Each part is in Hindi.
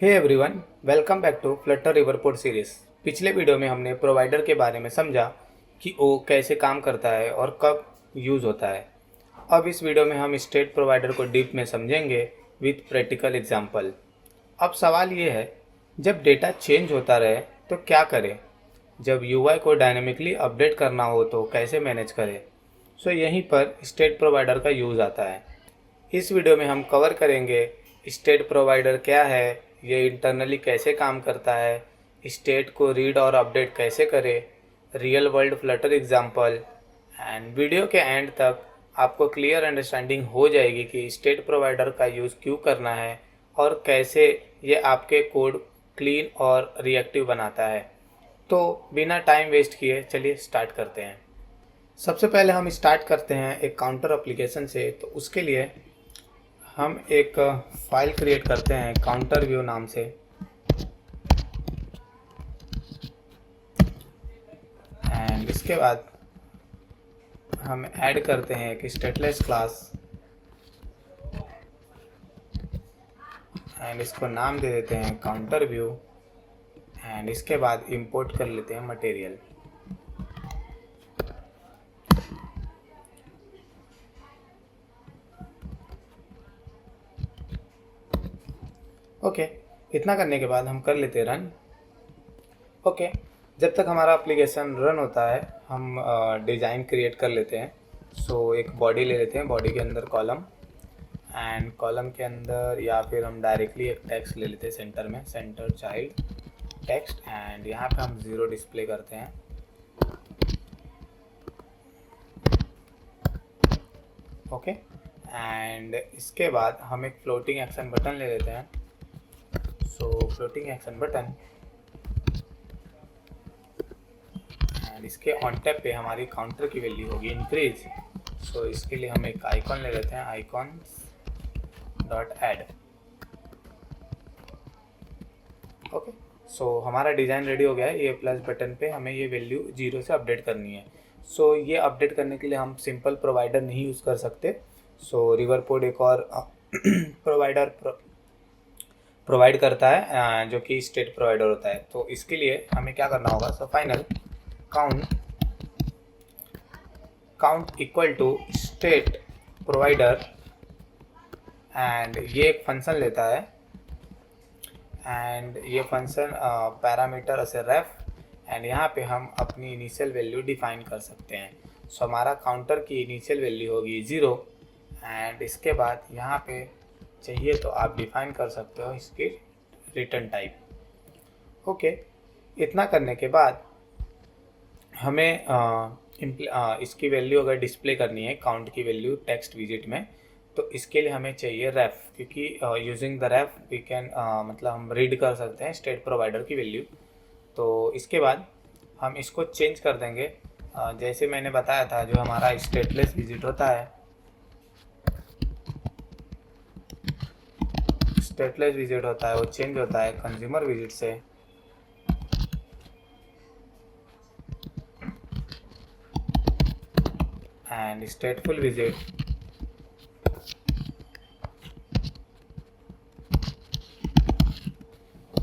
Hey everyone, welcome back to Flutter Riverpod series. पिछले वीडियो में हमने प्रोवाइडर के बारे में समझा कि वो कैसे काम करता है और कब यूज़ होता है। अब इस वीडियो में हम स्टेट प्रोवाइडर को डीप में समझेंगे विथ प्रैक्टिकल एग्जांपल। अब सवाल ये है, जब डेटा चेंज होता रहे तो क्या करें? जब यूआई को डायनेमिकली अपडेट करना हो तो कैसे मैनेज करें? सो यहीं पर स्टेट प्रोवाइडर का यूज़ आता है। इस वीडियो में हम कवर करेंगे स्टेट प्रोवाइडर क्या है, ये इंटरनली कैसे काम करता है, स्टेट को रीड और अपडेट कैसे करें, real world Flutter example. And video के एंड तक आपको क्लियर अंडरस्टैंडिंग हो जाएगी कि स्टेट प्रोवाइडर का यूज़ क्यों करना है और कैसे ये आपके कोड क्लीन और रिएक्टिव बनाता है। तो बिना टाइम वेस्ट किए चलिए स्टार्ट करते हैं। सबसे पहले हम स्टार्ट करते हैं एक काउंटर एप्लीकेशन से। तो उसके लिए हम एक फाइल क्रिएट करते हैं काउंटर व्यू नाम से। एंड इसके बाद हम ऐड करते हैं एक स्टेटलेस क्लास एंड इसको नाम दे देते हैं काउंटर व्यू। एंड इसके बाद इंपोर्ट कर लेते हैं मटेरियल। ओके, इतना करने के बाद हम कर लेते हैं रन। ओके, जब तक हमारा एप्लीकेशन रन होता है हम डिज़ाइन क्रिएट कर लेते हैं। सो एक बॉडी ले लेते हैं, बॉडी के अंदर कॉलम एंड कॉलम के अंदर या फिर हम डायरेक्टली एक टेक्स्ट ले लेते हैं सेंटर में, सेंटर चाइल्ड टेक्स्ट। एंड यहाँ पे हम 0 डिस्प्ले करते हैं। ओके, एंड इसके बाद हम एक फ्लोटिंग एक्शन बटन ले लेते हैं। सो फ्लोटिंग एक्शन बटन एंड इसके ऑन टैप पे हमारी काउंटर की वैल्यू होगी इंक्रीज। सो इसके लिए हम एक आइकॉन ले लेते हैं, आइकॉन डॉट ऐड। ओके, सो हमारा डिज़ाइन रेडी हो गया है। ये प्लस बटन पे हमें ये वैल्यू 0 से अपडेट करनी है। सो ये अपडेट करने के लिए हम सिंपल प्रोवाइडर नहीं यूज़ कर सकते। सो रिवरपोर्ट एक और प्रोवाइडर प्रोवाइड करता है जो कि स्टेट प्रोवाइडर होता है। तो इसके लिए हमें क्या करना होगा, so final count equal to state provider and ये एक फंक्शन लेता है। एंड ये फंक्शन पैरामीटर ऐसे रेफ एंड यहाँ पे हम अपनी इनिशियल वैल्यू डिफाइन कर सकते हैं। सो हमारा काउंटर की इनिशियल वैल्यू होगी 0 एंड इसके बाद यहाँ पे चाहिए तो आप डिफाइन कर सकते हो इसकी रिटर्न टाइप। ओके, इतना करने के बाद हमें इसकी वैल्यू अगर डिस्प्ले करनी है, काउंट की वैल्यू टेक्स्ट विजिट में, तो इसके लिए हमें चाहिए रेफ, क्योंकि using the ref we can मतलब हम रीड कर सकते हैं स्टेट प्रोवाइडर की वैल्यू। तो इसके बाद हम इसको चेंज कर देंगे। जैसे मैंने बताया था, जो हमारा स्टेटलेस विजिट होता है, स्टेटलेस विजिट होता है वो चेंज होता है कंज्यूमर विजिट से। एंड स्टेटफुल विजिट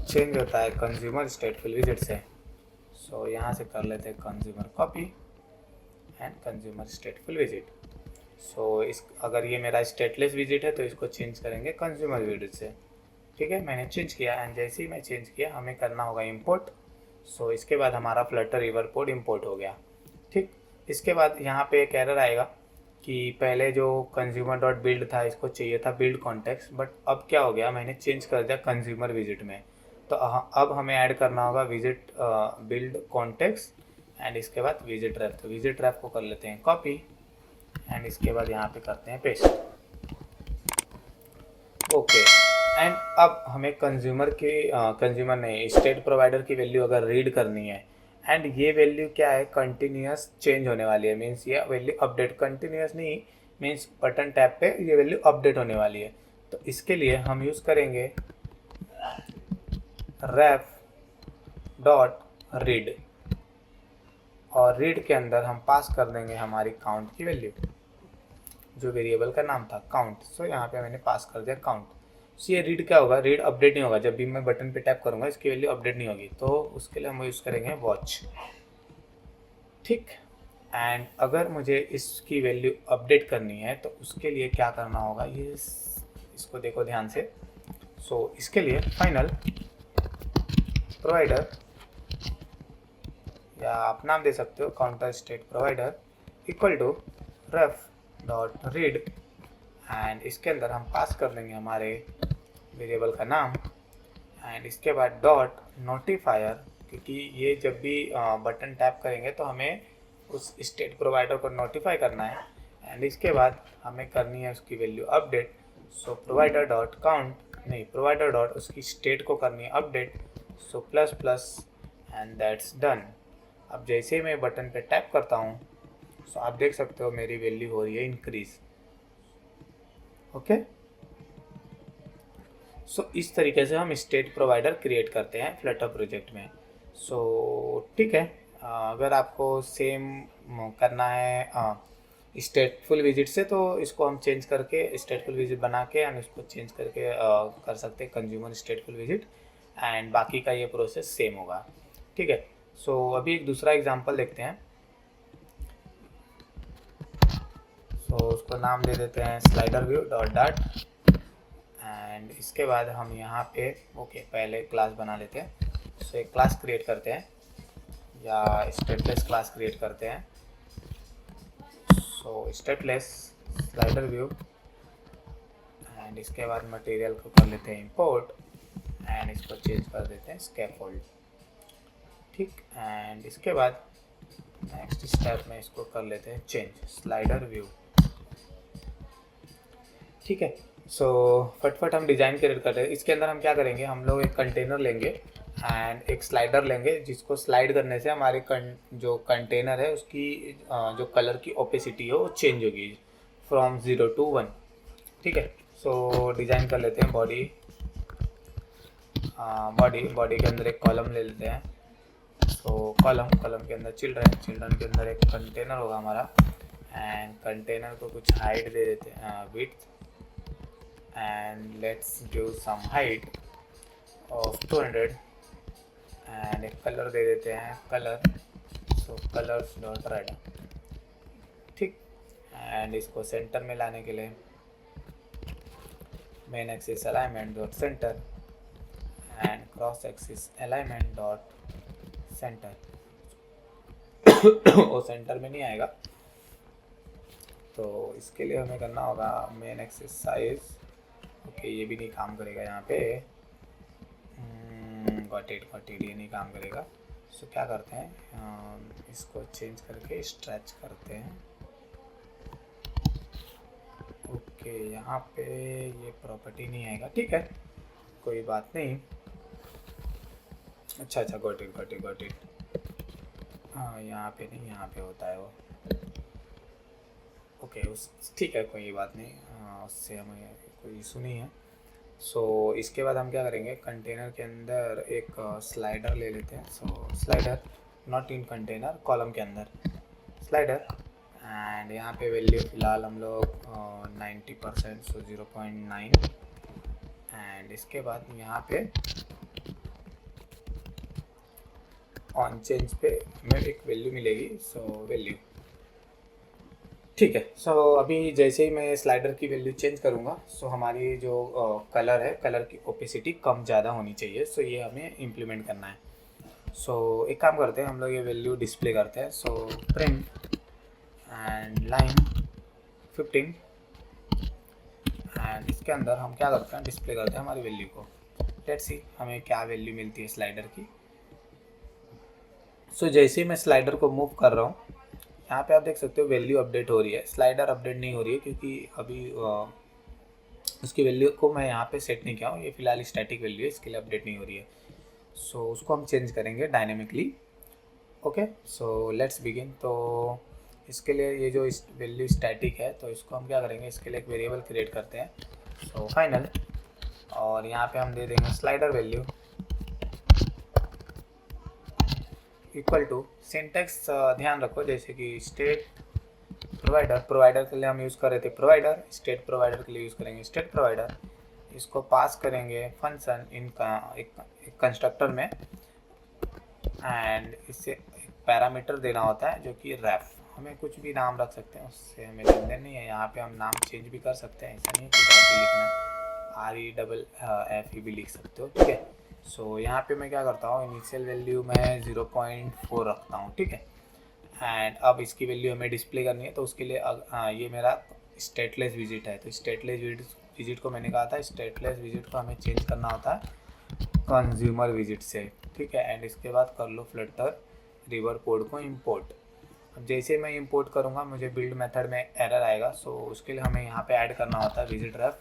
चेंज होता है कंज्यूमर स्टेटफुल विजिट से। सो यहाँ से कर लेते हैं consumer copy and consumer stateful विजिट। सो इस अगर ये मेरा स्टेटलेस विजिट है तो इसको चेंज करेंगे कंज्यूमर विजिट से। ठीक है, मैंने चेंज किया एंड जैसे ही मैं चेंज किया हमें करना होगा इंपोर्ट। सो इसके बाद हमारा फ्लटर रिवरपोर्ट इंपोर्ट हो गया। ठीक, इसके बाद यहाँ पे एक एरर आएगा कि पहले जो कंज्यूमर डॉट बिल्ड था इसको चाहिए था बिल्ड कॉन्टेक्स्ट, बट अब क्या हो गया, मैंने चेंज कर दिया कंज्यूमर विजिट में। तो अब हमें ऐड करना होगा विजिट बिल्ड कॉन्टेक्स्ट एंड इसके बाद विजिट रैप। तो विजिट रैप को कर लेते हैं कॉपी एंड इसके बाद यहाँ पे करते हैं पेस्ट। ओके, एंड अब हमें कंज्यूमर नहीं, स्टेट प्रोवाइडर की वैल्यू अगर रीड करनी है एंड ये वैल्यू क्या है, कंटिन्यूस चेंज होने वाली है। मीन्स ये वैल्यू अपडेट कंटिन्यूस नहीं, मीन्स बटन टैप पे ये वैल्यू अपडेट होने वाली है। तो इसके लिए हम यूज़ करेंगे रेफ डॉट रीड और रीड के अंदर हम पास कर देंगे हमारी काउंट की वैल्यू, जो वेरिएबल का नाम था काउंट। सो यहाँ पे मैंने पास कर दिया काउंट। So ये रीड क्या होगा, रीड अपडेट नहीं होगा, जब भी मैं बटन पे टैप करूँगा इसकी वैल्यू अपडेट नहीं होगी, तो उसके लिए हम यूज़ करेंगे वॉच। ठीक। एंड अगर मुझे इसकी वैल्यू अपडेट करनी है तो उसके लिए क्या करना होगा, ये इसको देखो ध्यान से। सो इसके लिए फाइनल प्रोवाइडर, या आप नाम दे सकते हो counter state provider, equal to ref dot read, and इसके अंदर हम पास कर देंगे हमारे वेरिएबल का नाम, एंड इसके बाद डॉट नोटिफायर, क्योंकि ये जब भी बटन टैप करेंगे तो हमें उस स्टेट प्रोवाइडर को नोटिफाई करना है, एंड इसके बाद हमें करनी है उसकी वैल्यू अपडेट। सो प्रोवाइडर डॉट काउंट, नहीं, प्रोवाइडर डॉट उसकी स्टेट को करनी है update, so plus plus, and that's done. अब जैसे ही मैं बटन पे टैप करता हूँ सो आप देख सकते हो मेरी वैल्यू हो रही है इंक्रीज। ओके, सो इस तरीके से हम स्टेट प्रोवाइडर क्रिएट करते हैं फ्लटर प्रोजेक्ट में। सो ठीक है, अगर आपको सेम करना है स्टेटफुल विजिट से, तो इसको हम चेंज करके स्टेटफुल विजिट बना के हम इसको चेंज करके कर सकते हैं कंज्यूमर स्टेटफुल विजिट, एंड बाकी का ये प्रोसेस सेम होगा। ठीक है, सो अभी एक दूसरा एग्जांपल देखते हैं। सो उसको नाम दे देते हैं स्लाइडर व्यू डॉट डाट, एंड इसके बाद हम यहाँ पे पहले क्लास बना लेते हैं। सो एक क्लास क्रिएट करते हैं, या स्टेटलेस क्लास क्रिएट करते हैं। सो स्टेटलेस स्लाइडर व्यू, एंड इसके बाद मटेरियल को कर लेते हैं इंपोर्ट, एंड इसको चेंज कर देते हैं स्कैफोल्ड। ठीक, एंड इसके बाद नेक्स्ट स्टेप में इसको कर लेते हैं चेंज स्लाइडर व्यू। ठीक है, सो फटफट हम डिज़ाइन क्रिएट कर रहे हैं। इसके अंदर हम क्या करेंगे, हम लोग एक कंटेनर लेंगे एंड एक स्लाइडर लेंगे, जिसको स्लाइड करने से हमारे जो कंटेनर है उसकी जो कलर की ओपेसिटी है वो चेंज होगी फ्रॉम 0 to 1। ठीक है, सो डिज़ाइन कर लेते हैं बॉडी के अंदर एक कॉलम ले लेते हैं। सो कॉलम के अंदर चिल्ड्रन के अंदर एक कंटेनर होगा हमारा, एंड कंटेनर को कुछ हाइट दे देते हैं, width, and let's give some height of 200, and एक कलर दे देते हैं colour, so colours dot red. ठीक, एंड इसको सेंटर में लाने के लिए main axis alignment dot centre, and cross axis alignment dot centre. वो सेंटर में नहीं आएगा, तो इसके लिए हमें करना होगा मेन एक्सिस साइज। ये भी नहीं काम करेगा यहाँ पे, गॉट इट, ये नहीं काम करेगा। सो क्या करते हैं, इसको चेंज करके स्ट्रेच करते हैं। यहाँ पे ये प्रॉपर्टी नहीं आएगा, ठीक है, कोई बात नहीं। अच्छा, गॉट इट। हाँ, यहाँ पे नहीं, यहाँ पे होता है वो। ठीक है, कोई बात नहीं, उससे हमें कोई इशू नहीं है। सो इसके बाद हम क्या करेंगे, कंटेनर के अंदर एक स्लाइडर ले लेते हैं। So slider not in container, column के अंदर स्लाइडर, एंड यहाँ पे वैल्यू फ़िलहाल हम लोग 90%, सो 0.9, एंड इसके बाद यहाँ पे ऑन चेंज पे हमें एक वैल्यू मिलेगी, सो वैल्यू। ठीक है, सो अभी जैसे ही मैं स्लाइडर की वैल्यू चेंज करूँगा, सो हमारी जो कलर है, कलर की ओपेसिटी कम ज़्यादा होनी चाहिए। सो ये हमें इम्प्लीमेंट करना है। सो एक काम करते हैं, हम लोग ये वैल्यू डिस्प्ले करते हैं। So print and line 15, and इसके अंदर हम क्या करते हैं, डिस्प्ले करते हैं हमारी वैल्यू को। लेट्स सी हमें क्या वैल्यू मिलती है स्लाइडर की। सो जैसे ही मैं स्लाइडर को मूव कर रहा हूँ, यहाँ पे आप देख सकते हो वैल्यू अपडेट हो रही है। स्लाइडर अपडेट नहीं हो रही है क्योंकि अभी उसकी वैल्यू को मैं यहाँ पे सेट नहीं किया हूँ, ये फिलहाल स्टैटिक वैल्यू है, इसके लिए अपडेट नहीं हो रही है। सो उसको हम चेंज करेंगे dynamically. Okay, so let's begin. तो इसके लिए ये जो वैल्यू स्टैटिक है, तो इसको हम क्या करेंगे, इसके लिए एक वेरिएबल क्रिएट करते हैं। सो फाइनल, और यहाँ पे हम दे देंगे slider value equal to syntax, ध्यान रखो, जैसे कि स्टेट प्रोवाइडर के लिए हम यूज़ कर रहे थे प्रोवाइडर, स्टेट प्रोवाइडर के लिए यूज़ करेंगे स्टेट प्रोवाइडर, इसको पास करेंगे फंक्शन इनका एक कंस्ट्रक्टर में, एंड इससे एक पैरामीटर देना होता है जो कि रेफ। हमें कुछ भी नाम रख सकते हैं, उससे हमें लेन देन नहीं है। यहाँ पे हम नाम चेंज भी कर सकते हैं, ऐसा नहीं है कि RE लिखना है, REFF भी लिख सकते हो, ठीक है। सो यहाँ पे मैं क्या करता हूँ, इनिशियल वैल्यू मैं 0.4 रखता हूँ, ठीक है। एंड अब इसकी वैल्यू हमें डिस्प्ले करनी है, तो उसके लिए ये मेरा स्टेटलेस विजिट है। तो स्टेटलेस विजिट को मैंने कहा था, स्टेटलेस विजिट को हमें चेंज करना होता है कंज्यूमर विजिट से, ठीक है। एंड इसके बाद कर लो फ्लटर रिवर पोर्ट को इंपोर्ट। अब जैसे मैं इंपोर्ट करूँगा मुझे बिल्ड मेथड में एरर आएगा, सो उसके लिए हमें यहाँ पे ऐड करना होता है visit ref.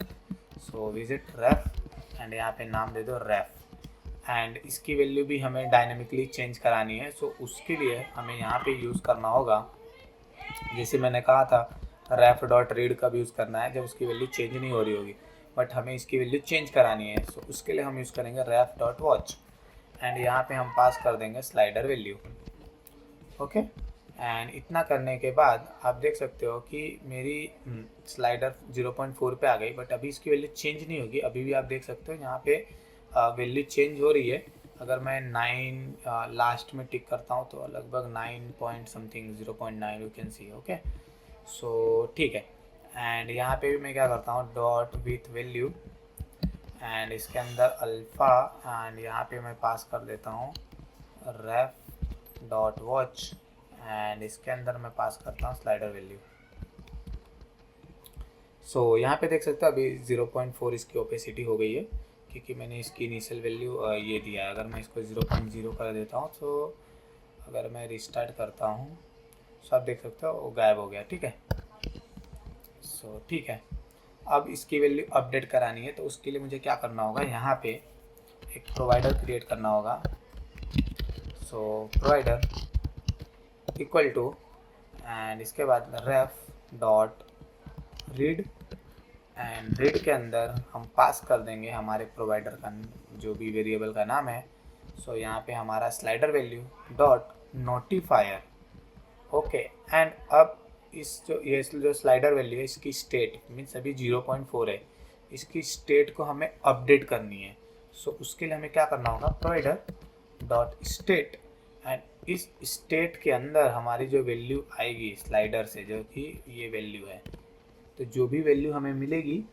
So visit ref and यहाँ पे नाम दे दो रेफ, एंड इसकी वैल्यू भी हमें डायनेमिकली चेंज करानी है। सो उसके लिए हमें यहाँ पे यूज़ करना होगा, जैसे मैंने कहा था रेफ डॉट रीड का भी यूज़ करना है जब उसकी वैल्यू चेंज नहीं हो रही होगी, बट हमें इसकी वैल्यू चेंज करानी है। सो उसके लिए हम यूज़ करेंगे रेफ डॉट वॉच, एंड यहाँ पे हम पास कर देंगे स्लाइडर वैल्यू, ओके। एंड इतना करने के बाद आप देख सकते हो कि मेरी स्लाइडर 0.4 पे आ गई, बट अभी इसकी वैल्यू चेंज नहीं होगी। अभी भी आप देख सकते हो यहाँ पे वैल्यू चेंज हो रही है। अगर मैं 9 लास्ट में टिक करता हूँ तो लगभग 9 point something 0.9 you can see, okay. So ठीक है, एंड यहाँ पे भी मैं क्या करता हूँ डॉट विथ वैल्यू, एंड इसके अंदर अल्फ़ा, एंड यहाँ पे मैं पास कर देता हूँ रेफ डॉट वॉच, एंड इसके अंदर मैं पास करता हूँ स्लाइडर वैल्यू। सो यहाँ पे देख सकते हो अभी 0.4 इसकी ओपेसिटी हो गई है, क्योंकि मैंने इसकी इनिशियल वैल्यू ये दिया है। अगर मैं इसको 0.0 कर देता हूँ, तो अगर मैं रिस्टार्ट करता हूँ तो आप देख सकते हो वो गायब हो गया, ठीक है। सो ठीक है, अब इसकी वैल्यू अपडेट करानी है, तो उसके लिए मुझे क्या करना होगा, यहाँ पे एक प्रोवाइडर क्रिएट करना होगा। सो प्रोवाइडर इक्वल टू, एंड इसके बाद रेफ डॉट रीड, एंड रीड के अंदर हम पास कर देंगे हमारे प्रोवाइडर का जो भी वेरिएबल का नाम है। सो यहाँ पे हमारा slider value dot notifier, okay. And अब ये जो स्लाइडर वैल्यू है इसकी स्टेट मीन्स अभी 0.4 है, इसकी स्टेट को हमें अपडेट करनी है। सो उसके लिए हमें क्या करना होगा, प्रोवाइडर डॉट स्टेट, एंड इस स्टेट के अंदर हमारी जो वैल्यू आएगी स्लाइडर से, जो कि ये वैल्यू है, तो जो भी वैल्यू हमें मिलेगी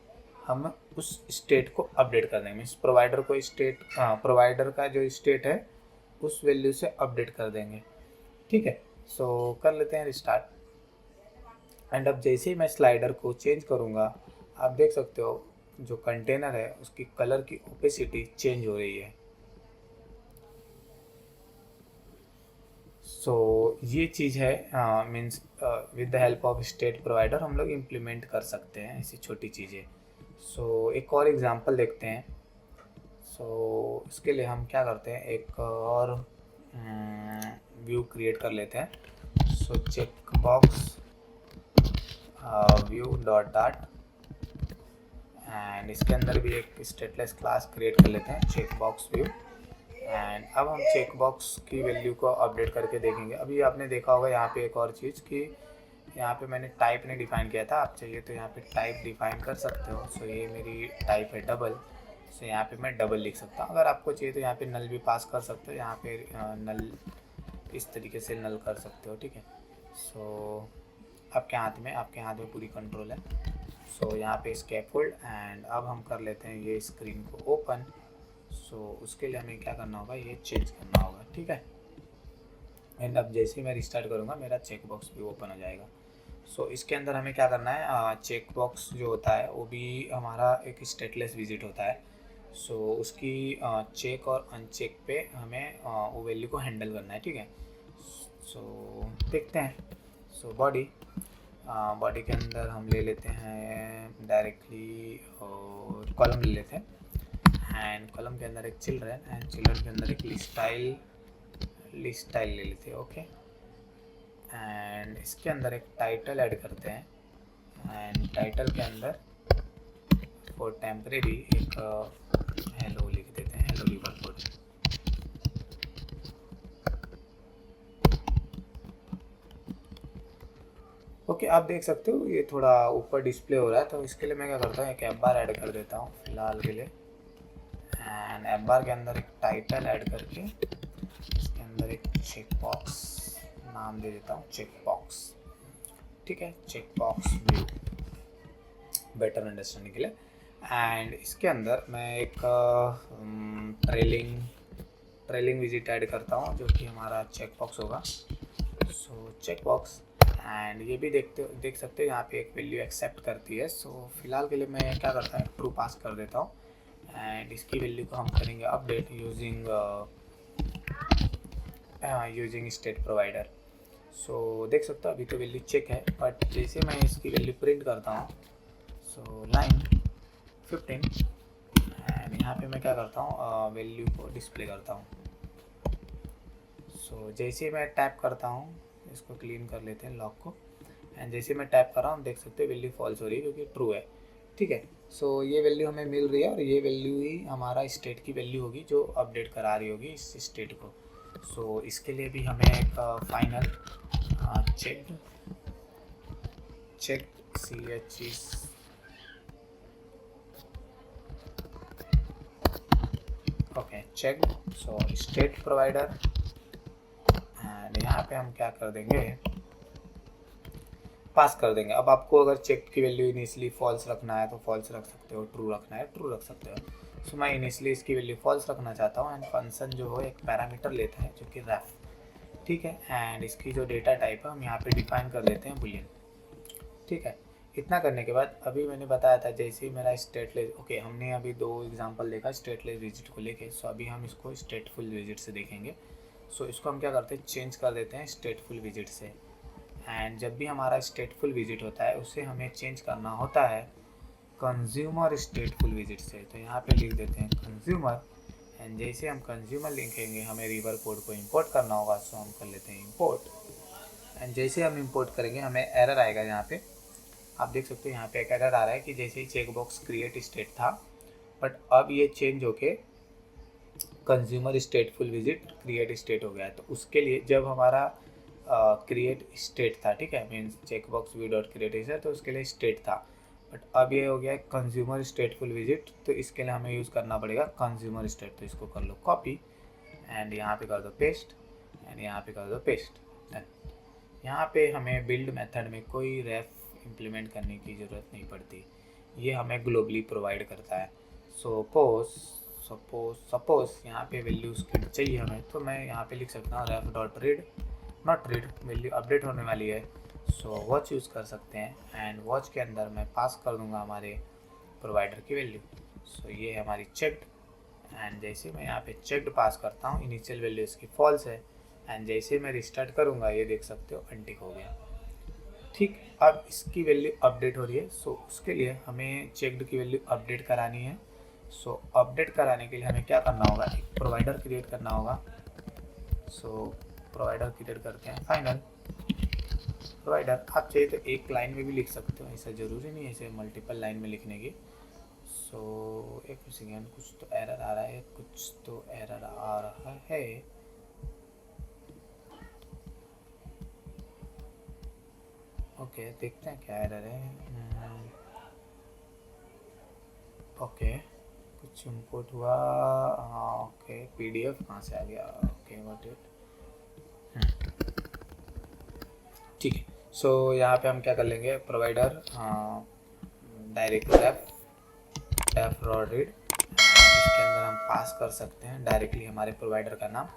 हम उस स्टेट को अपडेट कर देंगे। मीन्स प्रोवाइडर को स्टेट, प्रोवाइडर का जो स्टेट है उस वैल्यू से अपडेट कर देंगे, ठीक है। सो कर लेते हैं रिस्टार्ट, एंड अब जैसे ही मैं स्लाइडर को चेंज करूँगा आप देख सकते हो जो कंटेनर है उसकी कलर की ओपेसिटी चेंज हो रही है। सो ये चीज़ है, means with the help of state provider हम लोग इम्प्लीमेंट कर सकते हैं ऐसी छोटी चीज़ें। सो एक और एग्जांपल देखते हैं। सो इसके लिए हम क्या करते हैं, एक और व्यू क्रिएट कर लेते हैं। So check box view dot डाट, एंड इसके अंदर भी एक स्टेटलेस क्लास क्रिएट कर लेते हैं चेक बॉक्स व्यू, एंड अब हम चेक बॉक्स की वैल्यू को अपडेट करके देखेंगे। अभी आपने देखा होगा यहाँ पे एक और चीज़ कि यहाँ पे मैंने टाइप नहीं डिफाइन किया था, आप चाहिए तो यहाँ पे टाइप डिफाइन कर सकते हो। सो ये मेरी टाइप है डबल, सो यहाँ पे मैं डबल लिख सकता हूँ। अगर आपको चाहिए तो यहाँ पे नल भी पास कर सकते हो, यहाँ पे नल इस तरीके से नल कर सकते हो, ठीक है। सो आपके हाथ में पूरी कंट्रोल है। सो यहाँ पे स्कैफोल्ड, एंड अब हम कर लेते हैं ये स्क्रीन को ओपन। सो उसके लिए हमें क्या करना होगा, ये चेंज करना होगा, ठीक है। एंड अब जैसे ही मैं रिस्टार्ट करूँगा मेरा चेक बॉक्स भी ओपन हो जाएगा। सो इसके अंदर हमें क्या करना है, चेक बॉक्स जो होता है वो भी हमारा एक स्टेटलेस विजिट होता है। सो उसकी चेक और अनचेक पे हमें वो वैल्यू को हैंडल करना है, ठीक है। सो देखते हैं। सो बॉडी के अंदर हम ले लेते हैं डायरेक्टली और कॉलम ले लेते हैं, एंड कॉलम के अंदर एक चिल्ड्रन, एंड चिल्ड्रन के अंदर एक लिस्ट स्टाइल ले लेते हैं, ओके। एंड इसके अंदर एक टाइटल ऐड करते हैं, एंड टाइटल के अंदर फॉर टेम्परेरी एक हेलो लिख देते हैं, हेलो लिवरपूल। ओके, आप देख सकते हो ये थोड़ा ऊपर डिस्प्ले हो रहा है, तो इसके लिए मैं क्या करता हूँ, एक एफ बार ऐड कर देता हूँ फिलहाल के लिए। एंड एफ बार के अंदर एक टाइटल ऐड करके इसके अंदर एक चेक बॉक्स नाम दे देता हूँ, चेक बॉक्स। ठीक है, check box view better understanding के लिए। एंड इसके अंदर मैं एक ट्रेलिंग विजिट ऐड करता हूँ, जो कि हमारा चेक बॉक्स होगा। सो चेक बॉक्स, एंड ये भी देख सकते हो यहाँ पे एक वैल्यू एक्सेप्ट करती है। सो फिलहाल के लिए मैं क्या करता हूँ, ट्रू पास कर देता हूँ। एंड इसकी वैल्यू को हम करेंगे अपडेट यूजिंग स्टेट प्रोवाइडर। सो देख सकते हो अभी तो वैल्यू चेक है, बट जैसे मैं इसकी वैल्यू प्रिंट करता हूँ, सो लाइन 15, एंड यहाँ पे मैं क्या करता हूँ, वैल्यू को डिस्प्ले करता हूँ। सो जैसे मैं टैप करता हूँ, इसको क्लीन कर लेते हैं लॉक को, एंड जैसे मैं टैप कर रहा हूँ देख सकते हैं वैल्यू फॉल्स हो रही है क्योंकि ट्रू है। ठीक है, सो ये वैल्यू हमें मिल रही है और ये वैल्यू ही हमारा स्टेट की वैल्यू होगी जो अपडेट करा रही होगी इस स्टेट को। सो इसके लिए भी हमें एक final check okay check, so state provider. And यहाँ पे हम क्या कर देंगे, पास कर देंगे। अब आपको अगर चेक की वैल्यू इनिशियली फॉल्स रखना है तो फॉल्स रख सकते हो, ट्रू रखना है ट्रू रख सकते हो। सो मैं इनिशियली इसकी वैल्यू फॉल्स रखना चाहता हूँ। एंड फंक्शन जो हो एक पैरामीटर लेता है जो कि रेफ। ठीक है, एंड इसकी जो डेटा टाइप है हम यहाँ पे डिफाइन कर लेते हैं बुलियन। ठीक है, इतना करने के बाद अभी मैंने बताया था जैसे ही मेरा स्टेटलेस, ओके हमने अभी 2 एग्जांपल देखा स्टेटलेस विजिट को लेके। सो अभी हम इसको स्टेटफुल विजिट से देखेंगे। सो इसको हम क्या करते हैं, चेंज कर देते हैं स्टेटफुल विजिट से। एंड जब भी हमारा स्टेटफुल विजिट होता है उसे हमें चेंज करना होता है कंज्यूमर स्टेटफुल विजिट से। तो यहाँ पे लिख देते हैं कंज्यूमर, एंड जैसे हम कंज्यूमर लिखेंगे हमें रिवर कोड को इंपोर्ट करना होगा। सो हम कर लेते हैं इंपोर्ट, एंड जैसे हम इंपोर्ट करेंगे हमें एरर आएगा। यहाँ पे आप देख सकते हो यहाँ पे एक एरर आ रहा है कि जैसे ही चेक बॉक्स क्रिएट स्टेट था, बट अब ये चेंज होके consumer stateful visit create state हो गया है। तो उसके लिए जब हमारा क्रिएट स्टेट था, ठीक है, means check box view dot create है, तो उसके लिए स्टेट था, बट अब ये हो गया कंज्यूमर स्टेटफुल विजिट। तो इसके लिए हमें यूज़ करना पड़ेगा कंज्यूमर स्टेट। तो इसको कर लो कॉपी, एंड यहाँ पे कर दो पेस्ट, एंड यहाँ पे कर दो पेस्ट। यहाँ पे हमें बिल्ड मेथड में कोई रेफ इम्प्लीमेंट करने की ज़रूरत नहीं पड़ती, ये हमें ग्लोबली प्रोवाइड करता है। सपोज यहाँ पे वैल्यू उसकी चाहिए हमें, तो मैं यहाँ पे लिख सकता हूँ ref dot read not read, value update होने वाली है। सो वॉच यूज़ कर सकते हैं, एंड वॉच के अंदर मैं पास कर दूंगा हमारे प्रोवाइडर की वैल्यू। सो ये है हमारी चेक्ड, एंड जैसे मैं यहाँ पे चेक्ड पास करता हूँ इनिशियल वैल्यू इसकी फॉल्स है, एंड जैसे मैं रिस्टार्ट करूँगा ये देख सकते हो अनटिक हो गया। ठीक, अब इसकी वैल्यू अपडेट हो रही है। सो उसके लिए हमें चेक्ड की वैल्यू अपडेट करानी है। सो अपडेट कराने के लिए हमें क्या करना होगा, एक प्रोवाइडर क्रिएट करना होगा। सो प्रोवाइडर क्रिएट करते हैं फाइनल प्रोवाइडर। आप चाहिए तो एक लाइन में भी लिख सकते हो, ऐसा ज़रूरी नहीं है इसे मल्टीपल लाइन में लिखने की। सो एक सेकेंड, कुछ तो एरर आ रहा है, कुछ तो एरर आ रहा है। ओके देखते हैं क्या एरर है। ओके कुछ इंपोर्ट हुआ, हाँ ओके पीडीएफ कहाँ से आ गया, ओके व्हाट इट। ठीक है, सो यहाँ पे हम क्या कर लेंगे, प्रोवाइडर डायरेक्ट रेफ रॉड रीड, इसके अंदर हम पास कर सकते हैं डायरेक्टली हमारे प्रोवाइडर का नाम।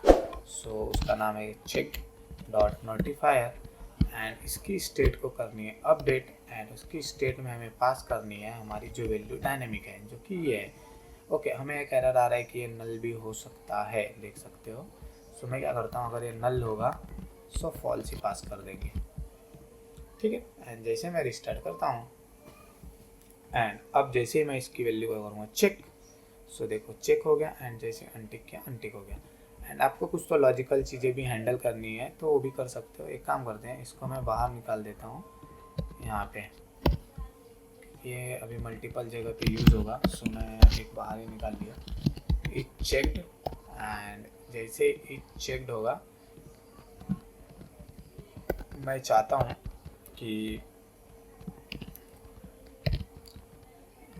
सो उसका नाम है चेक डॉट नोटिफायर, एंड इसकी स्टेट को करनी है अपडेट, एंड उसकी स्टेट में हमें पास करनी है हमारी जो वैल्यू डायनेमिक है जो कि ये है। ओके हमें एक एरर आ रहा है कि ये नल भी हो सकता है, देख सकते हो। सो मैं क्या करता हूँ, अगर ये नल होगा सो फॉल्स ही पास कर देंगे। ठीक है, एंड जैसे मैं रिस्टार्ट करता हूँ, एंड अब जैसे ही मैं इसकी वैल्यू को करूँगा चेक, सो देखो चेक हो गया, एंड जैसे अनटिक किया अनटिक हो गया। एंड आपको कुछ तो लॉजिकल चीज़ें भी हैंडल करनी है तो वो भी कर सकते हो। एक काम करते हैं, इसको मैं बाहर निकाल देता हूँ यहाँ पे, ये अभी मल्टीपल जगह पे यूज़ होगा। सो मैं एक बाहर ही निकाल लिया इट चेक्ड, एंड जैसे इट चेक्ड होगा मैं चाहता हूँ कि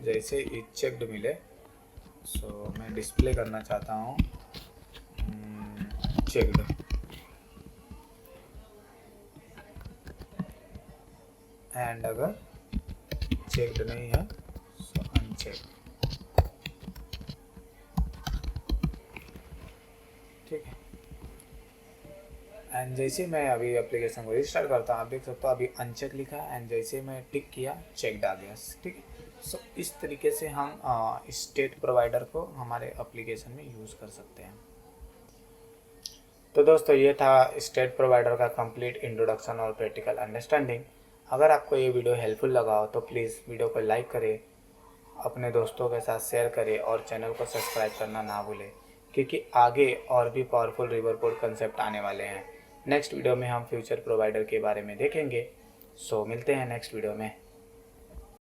जैसे ही चेक्ड मिले, सो मैं डिस्प्ले करना चाहता हूँ चेक्ड, एंड अगर चेक्ड नहीं है सो अनचेक्ड। ठीक है, एंड जैसे मैं अभी एप्लीकेशन को रिस्टार्ट करता हूँ, आप देख सकते हो अभी अनचेक लिखा है, एंड जैसे मैं टिक किया चेक्ड आ गया। ठीक है, सो इस तरीके से हम स्टेट प्रोवाइडर को हमारे एप्लीकेशन में यूज़ कर सकते हैं। तो दोस्तों ये था स्टेट प्रोवाइडर का कंप्लीट इंट्रोडक्शन और प्रैक्टिकल अंडरस्टैंडिंग। अगर आपको ये वीडियो हेल्पफुल लगा हो तो प्लीज़ वीडियो को लाइक करें, अपने दोस्तों के साथ शेयर करें और चैनल को सब्सक्राइब करना ना भूलें, क्योंकि आगे और भी पावरफुल रिवरपोर्ट कंसेप्ट आने वाले हैं। नेक्स्ट वीडियो में हम फ्यूचर प्रोवाइडर के बारे में देखेंगे। सो मिलते हैं नेक्स्ट वीडियो में।